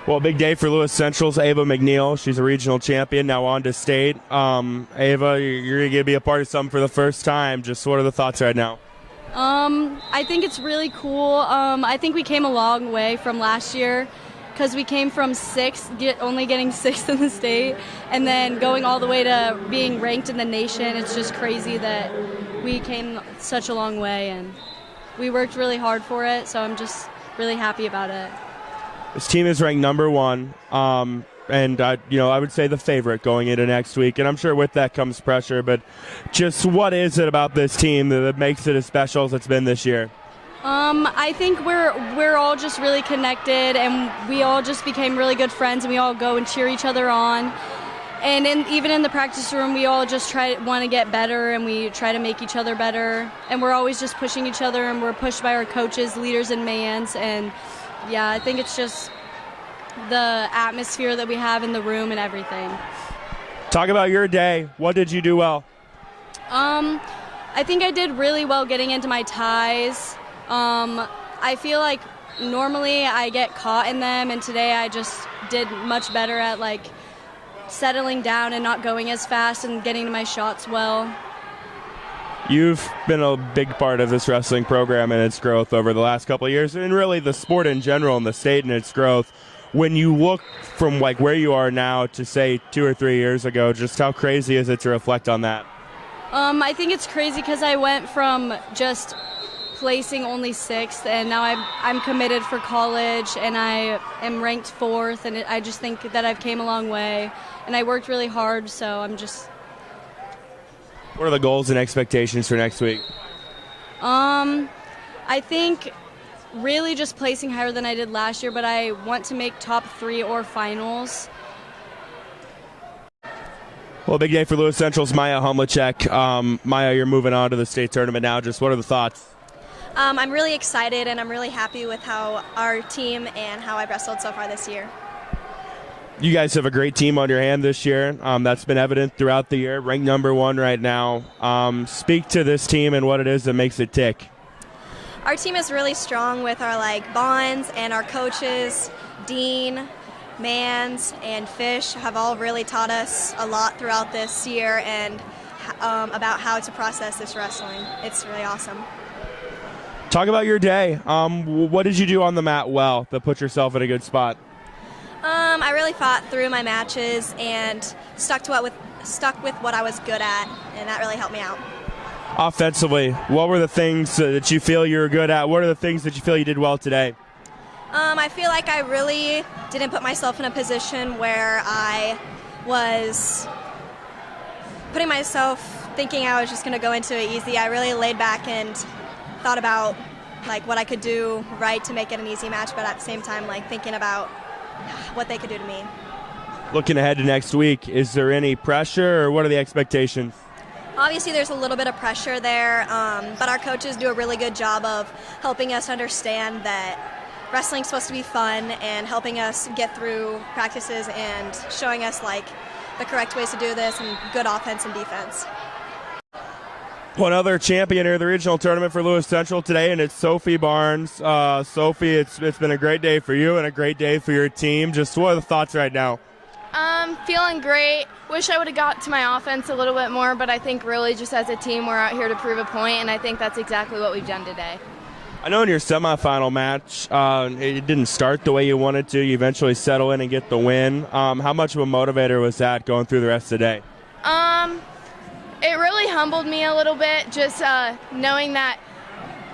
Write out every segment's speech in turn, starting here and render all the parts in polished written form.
Well, big day for Lewis Central's Ava McNeil. She's a regional champion, now on to state. Ava, you're going to be a part of something for the first time. Just what are the thoughts right now? I think it's really cool. I think we came a long way from last year because we came from only getting sixth in the state, and then going all the way to being ranked in the nation. It's just crazy that we came such a long way, and we worked really hard for it, so I'm just really happy about it. This team is ranked number one, and I would say the favorite going into next week. And I'm sure with that comes pressure. But just what is it about this team that makes it as special as it's been this year? I think we're all just really connected, and we all just became really good friends, and we all go and cheer each other on. And even in the practice room, we all just want to get better, and we try to make each other better. And we're always just pushing each other, and we're pushed by our coaches, leaders, and mans. And yeah, I think it's just the atmosphere that we have in the room and everything. Talk about your day. What did you do well? I think I did really well getting into my ties. I feel like normally I get caught in them, and today I just did much better at settling down and not going as fast and getting to my shots well. You've been a big part of this wrestling program and its growth over the last couple of years, and really the sport in general and the state and its growth. When you look from where you are now to say 2 or 3 years ago, just how crazy is it to reflect on that? I think it's crazy because I went from just placing only 6th, and now I'm committed for college, and I am ranked 4th, and I just think that I've came a long way, and I worked really hard, so I'm just... What are the goals and expectations for next week? I think really just placing higher than I did last year, but I want to make top 3 or finals. Well, big day for Lewis Central's Maya Humlicek. Maya, you're moving on to the state tournament now. Just what are the thoughts? I'm really excited, and I'm really happy with how our team and how I've wrestled so far this year. You guys have a great team on your hand this year. That's been evident throughout the year. Ranked number 1 right now. Speak to this team and what it is that makes it tick. Our team is really strong with our bonds, and our coaches, Dean, Mans, and Fish have all really taught us a lot throughout this year and about how to process this wrestling. It's really awesome. Talk about your day. What did you do on the mat well that put yourself in a good spot? I really fought through my matches and stuck with what I was good at, and that really helped me out. Offensively, what were the things that you feel you were good at? What are the things that you feel you did well today? I feel like I really didn't put myself in a position where I was putting myself thinking I was just going to go into it easy. I really laid back and thought about what I could do right to make it an easy match, but at the same time thinking about what they could do to me. Looking ahead to next week, is there any pressure or what are the expectations? Obviously there's a little bit of pressure there, but our coaches do a really good job of helping us understand that wrestling's supposed to be fun and helping us get through practices and showing us the correct ways to do this and good offense and defense. One other champion here at the regional tournament for Lewis Central today, and it's Sophie Barnes. Sophie, it's been a great day for you and a great day for your team. Just what are the thoughts right now? Feeling great. Wish I would have got to my offense a little bit more, but I think really just as a team we're out here to prove a point, and I think that's exactly what we've done today. I know in your semifinal match, it didn't start the way you wanted to. You eventually settle in and get the win. How much of a motivator was that going through the rest of the day? It really humbled me a little bit, just knowing that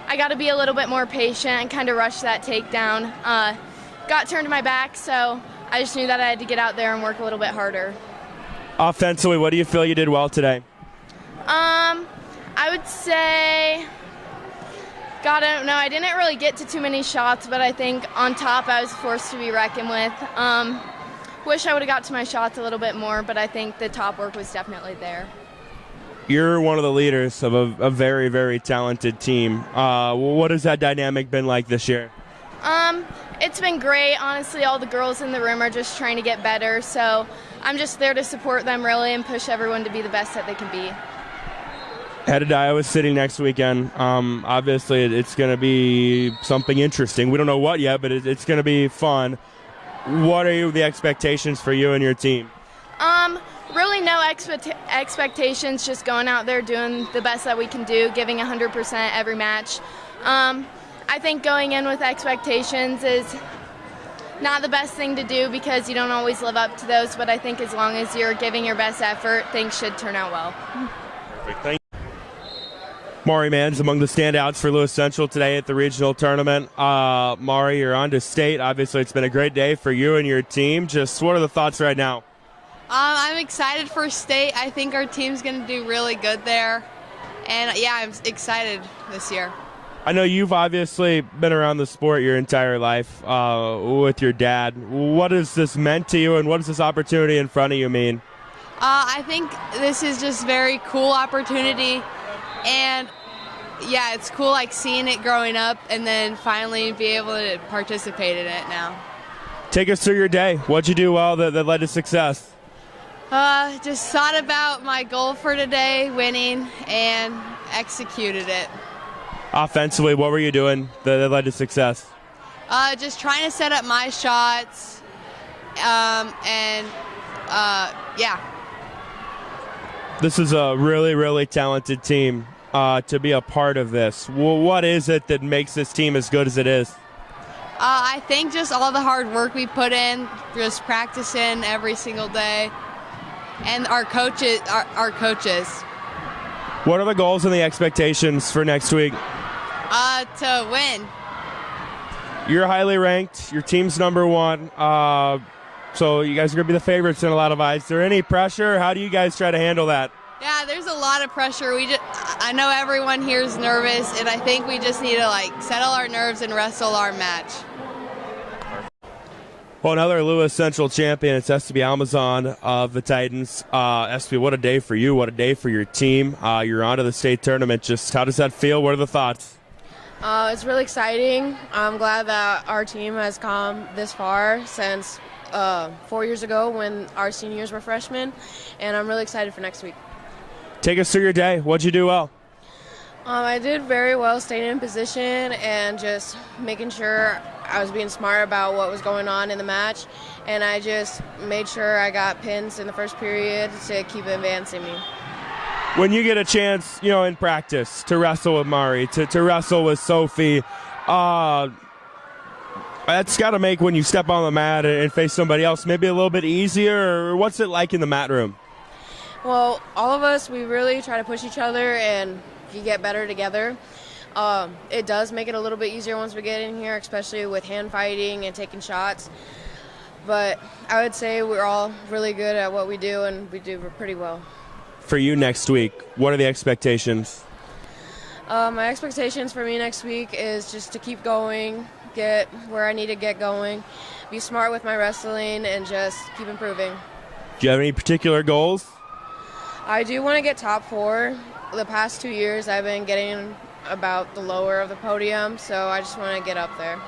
I got to be a little bit more patient and kind of rush that takedown. Got turned to my back, so I just knew that I had to get out there and work a little bit harder. Offensively, what do you feel you did well today? I would say, God, I don't know. I didn't really get to too many shots, but I think on top I was forced to be reckoned with. Wish I would have got to my shots a little bit more, but I think the top work was definitely there. You're one of the leaders of a very, very talented team. What has that dynamic been like this year? It's been great. Honestly, all the girls in the room are just trying to get better, so I'm just there to support them really and push everyone to be the best that they can be. Headed to Iowa City next weekend. Obviously, it's going to be something interesting. We don't know what yet, but it's going to be fun. what are the expectations for you and your team? Really no expectations, just going out there doing the best that we can do, giving 100% every match. I think going in with expectations is not the best thing to do because you don't always live up to those, but I think as long as you're giving your best effort, things should turn out well. Perfect. Thank you. Mari Manns among the standouts for Lewis Central today at the regional tournament. Mari, you're on to state. Obviously, it's been a great day for you and your team. Just what are the thoughts right now? I'm excited for state. I think our team's going to do really good there. And, yeah, I'm excited this year. I know you've obviously been around the sport your entire life with your dad. What has this meant to you, and what does this opportunity in front of you mean? I think this is just very cool opportunity. And, yeah, it's cool, like, seeing it growing up and then finally be able to participate in it now. Take us through your day. What'd you do well that led to success? Just thought about my goal for today, winning, and executed it. Offensively, what were you doing that led to success? Just trying to set up my shots, yeah. This is a really, really talented team to be a part of this. What is it that makes this team as good as it is? I think just all the hard work we put in, just practicing every single day, and our coaches. What are the goals and the expectations for next week? To win. You're highly ranked. Your team's number one. So you guys are going to be the favorites in a lot of eyes. Is there any pressure? How do you guys try to handle that? Yeah, there's a lot of pressure. I know everyone here is nervous, and I think we just need to settle our nerves and wrestle our match. Well, another Lewis Central champion. It's SB Almazan of the Titans. SB, what a day for you. What a day for your team. You're on to the state tournament. Just how does that feel? What are the thoughts? It's really exciting. I'm glad that our team has come this far since 4 years ago when our seniors were freshmen, and I'm really excited for next week. Take us through your day. What'd you do well? I did very well staying in position and just making sure I was being smart about what was going on in the match, and I just made sure I got pins in the first period to keep advancing me. When you get a chance, in practice to wrestle with Mari, to wrestle with Sophie, that's got to make when you step on the mat and face somebody else maybe a little bit easier, or what's it like in the mat room? Well, all of us, we really try to push each other and get better together. It does make it a little bit easier once we get in here, especially with hand fighting and taking shots. But I would say we're all really good at what we do, and we do pretty well. For you next week, what are the expectations? My expectations for me next week is just to keep going, get where I need to get going, be smart with my wrestling, and just keep improving. Do you have any particular goals? I do want to get top 4. The past 2 years I've been getting about the lower of the podium, so I just want to get up there.